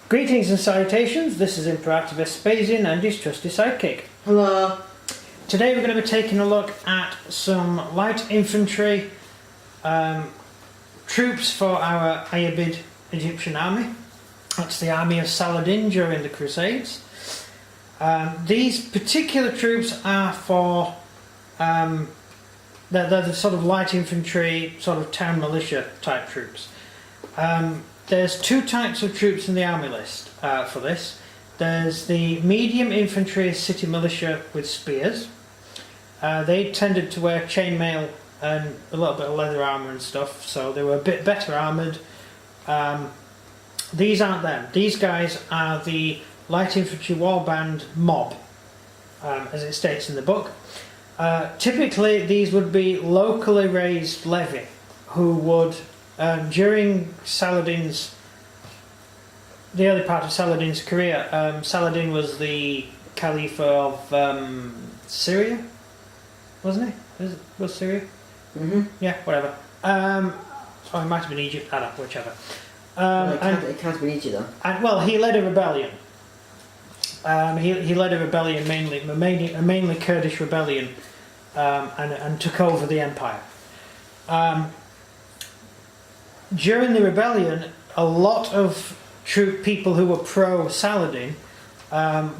Greetings and salutations, this is Imperative Vespasian and his trusty sidekick. Hello. Today we're going to be taking a look at some light infantry troops for our Ayyubid Egyptian army. That's the army of Saladin during the Crusades. These particular troops are for, they're the sort of light infantry, sort of town militia type troops. There's two types of troops in the army list for this. There's the medium infantry city militia with spears. They tended to wear chainmail and a little bit of leather armour and stuff, so they were a bit better armoured. These aren't them. These guys are the light infantry warband mob, as it states in the book. Typically these would be locally raised levy who would, during Saladin's, the early part of Saladin's career, Saladin was the Caliph of Syria, wasn't he? Was Syria? Mm-hmm. Yeah, whatever. Oh, it might have been Egypt, I don't know, whichever. It can't be Egypt though. And, well, he led a rebellion. He led a rebellion, mainly Kurdish rebellion, and took over the empire. During the rebellion, a lot of people who were pro-Saladin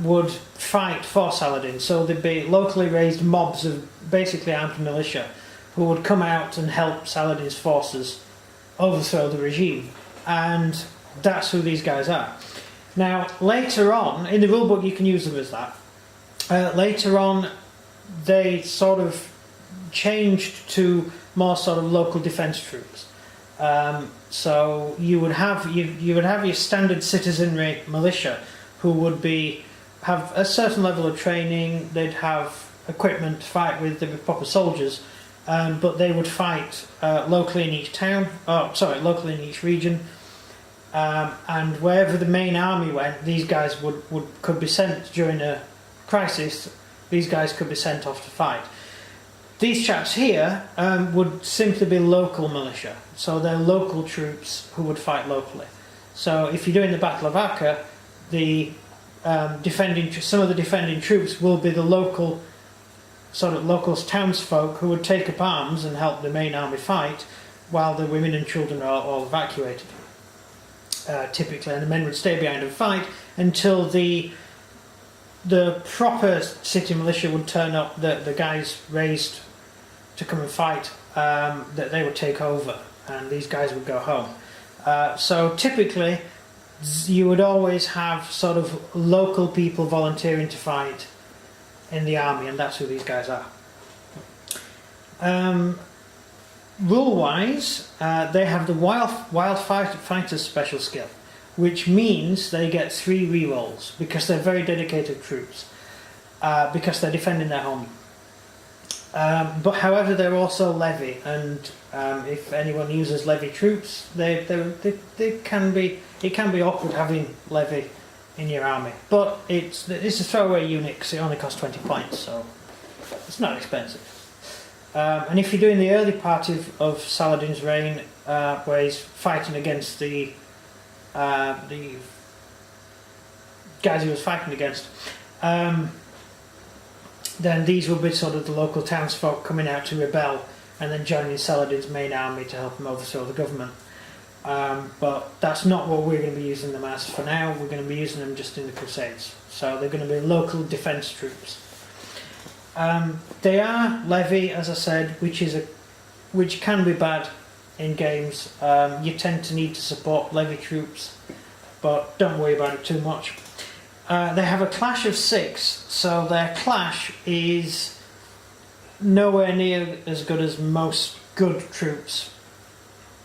would fight for Saladin. So there'd be locally raised mobs of basically armed militia who would come out and help Saladin's forces overthrow the regime. And that's who these guys are. Now, later on, in the rulebook you can use them as that. Later on, they sort of changed to more sort of local defence troops. So you would have your standard citizenry militia who would have a certain level of training. They'd have equipment to fight with. They'd be proper soldiers, but they would fight locally in each town. Locally in each region. And wherever the main army went, these guys could be sent during a crisis. These guys could be sent off to fight. These chaps here would simply be local militia, so they're local troops who would fight locally. So if you're doing the Battle of Acre, the some of the defending troops will be the local townsfolk who would take up arms and help the main army fight, while the women and children are all evacuated. Typically, and the men would stay behind and fight until the proper city militia would turn up, the guys raised to come and fight, that they would take over and these guys would go home. So typically you would always have sort of local people volunteering to fight in the army, and that's who these guys are. Rule wise, they have the wild fighters special skill, which means they get 3 rerolls because they're very dedicated troops, because they're defending their home. But however, they're also levy, and if anyone uses levy troops, it can be awkward having levy in your army. But it's a throwaway unit because it only costs 20 points, so it's not expensive. And if you're doing the early part of Saladin's reign, where he's fighting against the guys he was fighting against, then these will be sort of the local townsfolk coming out to rebel and then joining Saladin's main army to help him overthrow the government. But that's not what we're going to be using them as for now. We're going to be using them just in the Crusades. So they're going to be local defence troops. They are levy, as I said, which can be bad in games. You tend to need to support levy troops, but don't worry about it too much. They have a clash of 6, so their clash is nowhere near as good as most good troops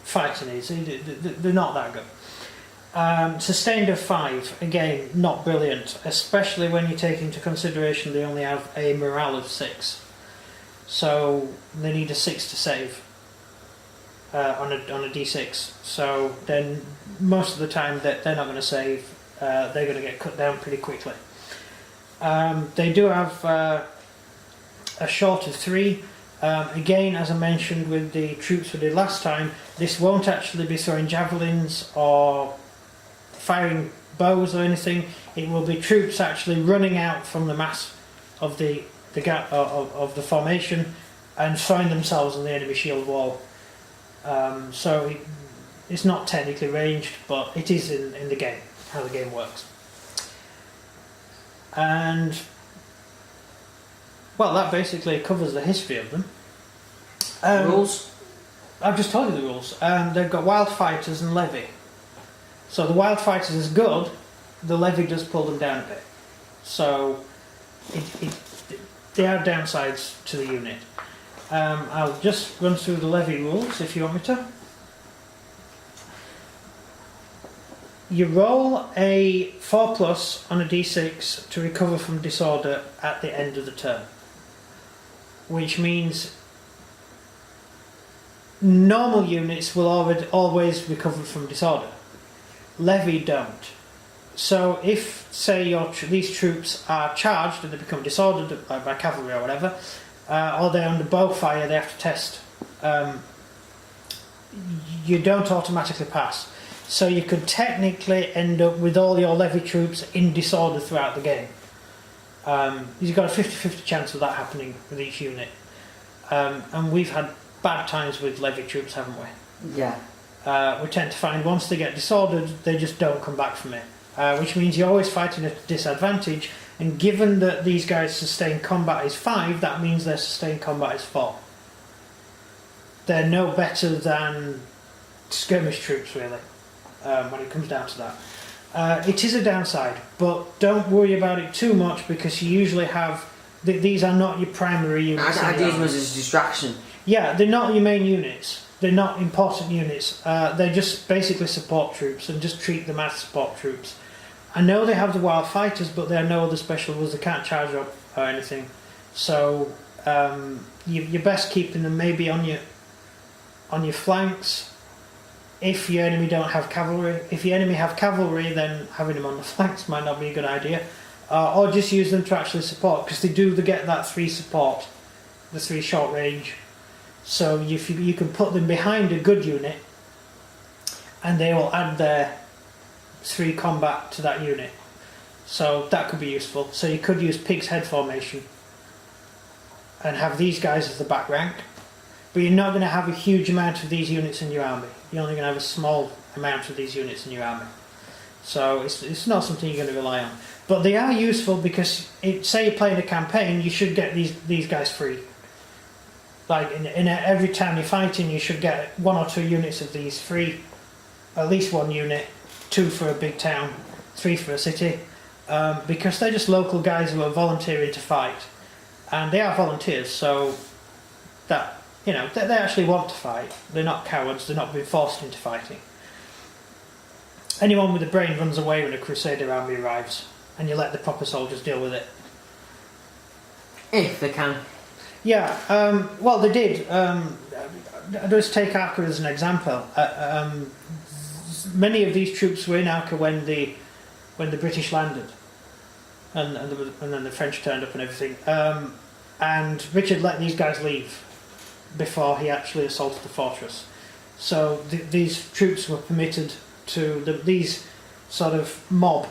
fighting is. They're not that good. Sustained of 5, again, not brilliant, especially when you take into consideration they only have a morale of 6. So they need a 6 to save on a d6. So then most of the time they're not going to save. They're going to get cut down pretty quickly. They do have a short of 3. Again, as I mentioned with the troops we did last time, this won't actually be throwing javelins or firing bows or anything. It will be troops actually running out from the mass of the formation and throwing themselves on the enemy shield wall. So it's not technically ranged, but it is in the game, how the game works. And well, that basically covers the history of them. Rules? I've just told you the rules. They've got wild fighters and levy. So the wild fighters is good, the levy does pull them down a bit. So there are downsides to the unit. I'll just run through the levy rules if you want me to. You roll a 4+ on a d6 to recover from disorder at the end of the turn. Which means normal units will always recover from disorder. Levy don't. So if, say, these troops are charged and they become disordered by cavalry or whatever, or they're under bow fire, they have to test. You don't automatically pass. So you could technically end up with all your levy troops in disorder throughout the game. You've got a 50-50 chance of that happening with each unit. And we've had bad times with levy troops, haven't we? Yeah. We tend to find once they get disordered, they just don't come back from it. Which means you're always fighting at a disadvantage, and given that these guys' sustained combat is 5, that means their sustained combat is 4. They're no better than skirmish troops, really, when it comes down to that. It is a downside, but don't worry about it too much, because you usually have... These are not your primary units. I use them as a distraction. Yeah, they're not your main units. They're not important units. They're just basically support troops, and just treat them as support troops. I know they have the wild fighters, but there are no other special rules. They can't charge up or anything. So you're best keeping them maybe on your flanks. If your enemy don't have cavalry, if your enemy have cavalry, then having them on the flanks might not be a good idea. Or just use them to actually support, because they get that 3 support, the 3 short range. So you can put them behind a good unit, and they will add their 3 combat to that unit. So that could be useful. So you could use pig's head formation and have these guys as the back rank, but you're not going to have a huge amount of these units in your army. You're only going to have a small amount of these units in your army. So it's not something you're going to rely on. But they are useful because, say you're playing a campaign, you should get these guys free. Like in every town you're fighting, you should get 1 or 2 units of these free. At least 1 unit, 2 for a big town, 3 for a city, because they're just local guys who are volunteering to fight, and they are volunteers. So that they actually want to fight. They're not cowards. They're not being forced into fighting. Anyone with a brain runs away when a Crusader army arrives, and you let the proper soldiers deal with it. If they can. Yeah, well they did. Just take Acre as an example. Many of these troops were in Acre when the British landed, and then the French turned up and everything. And Richard let these guys leave before he actually assaulted the fortress. So these troops were permitted to, these sort of mob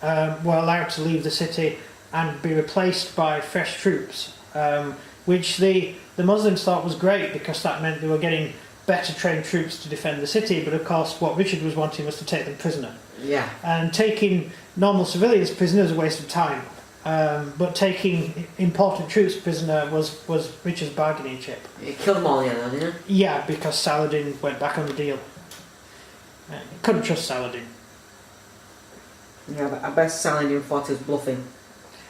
were allowed to leave the city and be replaced by fresh troops, which the Muslims thought was great, because that meant they were getting better trained troops to defend the city. But of course what Richard was wanting was to take them prisoner. Yeah. And taking normal civilians prisoner is a waste of time. But taking important troops prisoner was Richard's bargaining chip. He killed them all, didn't he? Yeah, because Saladin went back on the deal. Couldn't trust Saladin. Yeah, but I bet Saladin thought he was bluffing.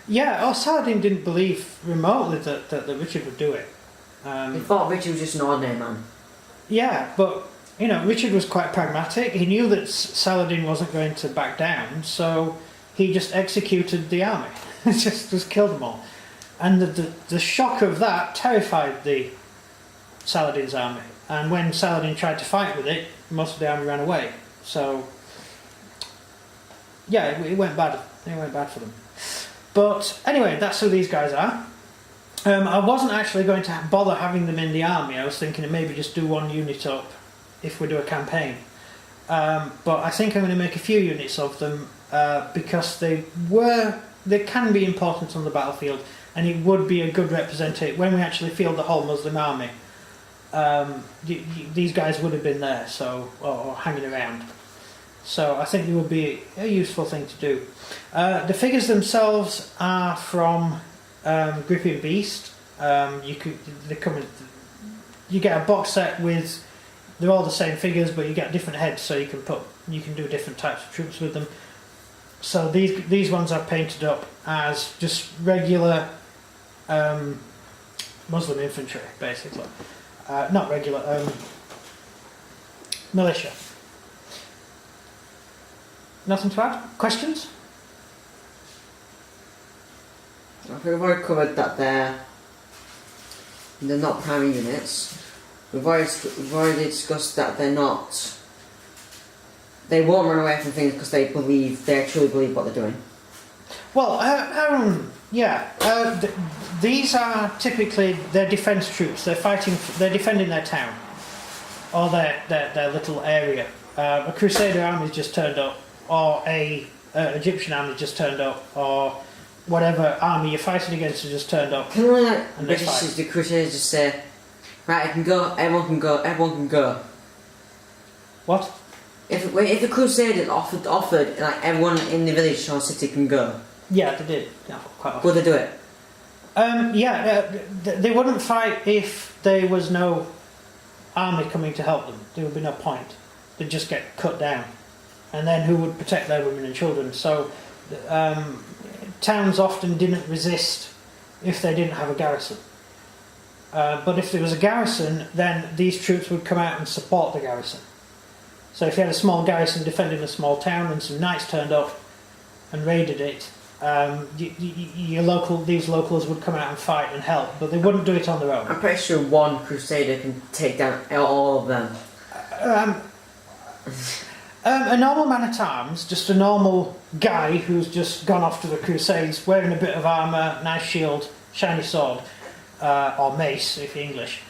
Yeah, or Saladin didn't believe remotely that Richard would do it. He thought Richard was just an ordinary man. Yeah, but Richard was quite pragmatic. He knew that Saladin wasn't going to back down, so he just executed the army. just killed them all. And the shock of that terrified the Saladin's army. And when Saladin tried to fight with it, most of the army ran away. So yeah, it went bad. It went bad for them. But anyway, that's who these guys are. I wasn't actually going to bother having them in the army. I was thinking of maybe just do 1 unit up if we do a campaign. but I think I'm going to make a few units of them because they can be important on the battlefield, and it would be a good representative when we actually field the whole Muslim army. These guys would have been there, so or hanging around. So I think it would be a useful thing to do. The figures themselves are from Gripping Beast. You get a box set with, they're all the same figures, but you get different heads, so you can do different types of troops with them. So these ones are painted up as just regular Muslim infantry, basically. Not regular, militia. Nothing to add? Questions? I think we've already covered that they're not primary units. We've already discussed that they won't run away from things because they truly believe what they're doing. Well, these are typically their defence troops. They're defending their town or their little area. A Crusader army's just turned up, or a Egyptian army just turned up, or whatever army you're fighting against has just turned up. Can the Crusaders just say, right, I can go, everyone can go. What? If the Crusaders offered like everyone in the village or city can go. Yeah, they did. Yeah, quite often. Would they do it? They wouldn't fight if there was no army coming to help them. There would be no point. They'd just get cut down. And then who would protect their women and children? So towns often didn't resist if they didn't have a garrison. But if there was a garrison, then these troops would come out and support the garrison. So if you had a small garrison defending a small town and some knights turned up and raided it, these locals would come out and fight and help, but they wouldn't do it on their own. I'm pretty sure one Crusader can take down all of them. A normal man-at-arms, just a normal guy who's just gone off to the Crusades, wearing a bit of armour, nice shield, shiny sword, or mace if you're English,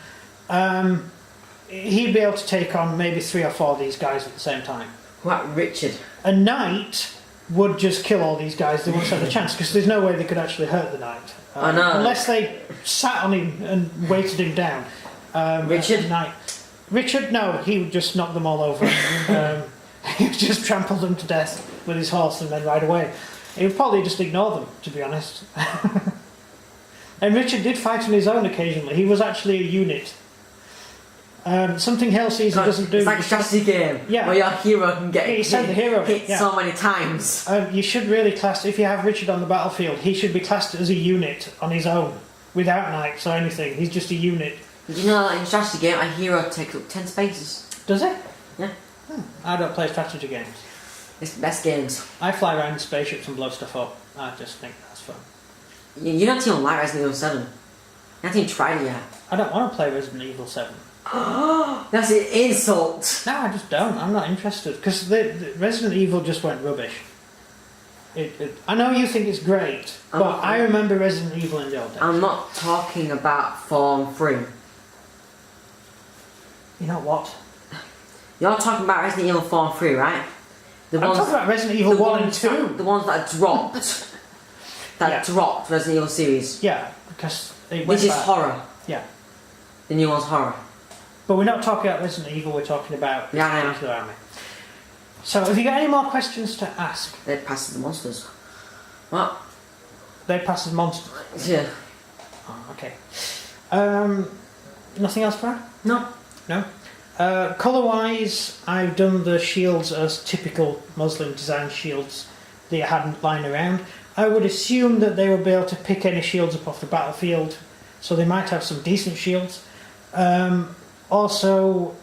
he'd be able to take on maybe 3 or 4 of these guys at the same time. What, Richard? A knight would just kill all these guys. They wouldn't have a chance because there's no way they could actually hurt the knight. I know. Unless they sat on him and weighted him down. Richard? Richard? No, he would just knock them all over. He would just trample them to death with his horse and then ride away. He would probably just ignore them, to be honest. And Richard did fight on his own occasionally. He was actually a unit. Something Hellseeker doesn't do. It's like a strategy game where your hero can get hit so many times. You should really class, if you have Richard on the battlefield, he should be classed as a unit on his own, without knights or anything. He's just a unit. Did you know that in a strategy game, a hero takes up 10 spaces? Does it? Yeah. I don't play strategy games. It's the best games. I fly around in spaceships and blow stuff up. I just think that's fun. You're not even like Resident Evil 7. You haven't even tried it yet. I don't want to play Resident Evil 7. That's an insult. No, I just don't. I'm not interested because the Resident Evil just went rubbish. I know you think it's great, but I remember Resident Evil in the old days. I'm not talking about Form 3. You know what? You're talking about Resident Evil Form 3, right? I'm talking about Resident Evil 1 and 2. The ones that dropped. Dropped Resident Evil series. Yeah, because which is horror. Yeah. The new one's horror. But we're not talking about Resident Evil, we're talking about the army. So, have you got any more questions to ask? They pass as the monsters. What? They pass as monsters? Yeah. Oh, okay. Nothing else, Brad? No. No? Colour-wise, I've done the shields as typical Muslim design shields that you hadn't lying around. I would assume that they would be able to pick any shields up off the battlefield, so they might have some decent shields. Also,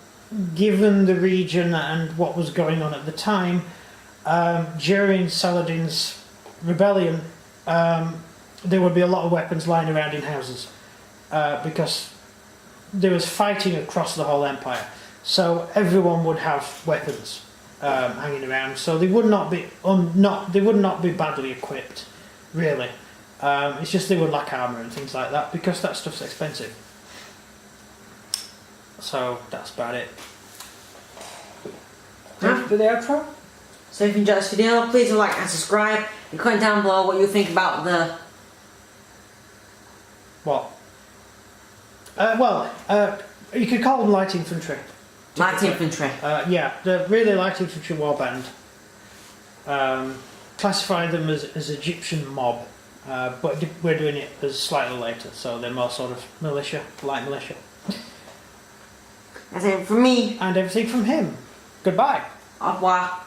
given the region and what was going on at the time, during Saladin's rebellion, there would be a lot of weapons lying around in houses because there was fighting across the whole empire. So everyone would have weapons hanging around. So they would not be badly equipped, really. It's just they would lack armour and things like that because that stuff's expensive. So that's about it. Do the outro? So if you enjoyed this video, please like and subscribe, and comment down below what you think about the... What? You could call them light infantry. Light infantry. Yeah, they're really light infantry warband. Classify them as Egyptian mob, but we're doing it as slightly later, so they're more sort of militia, light militia. That's it from me. And everything from him. Goodbye. Au revoir.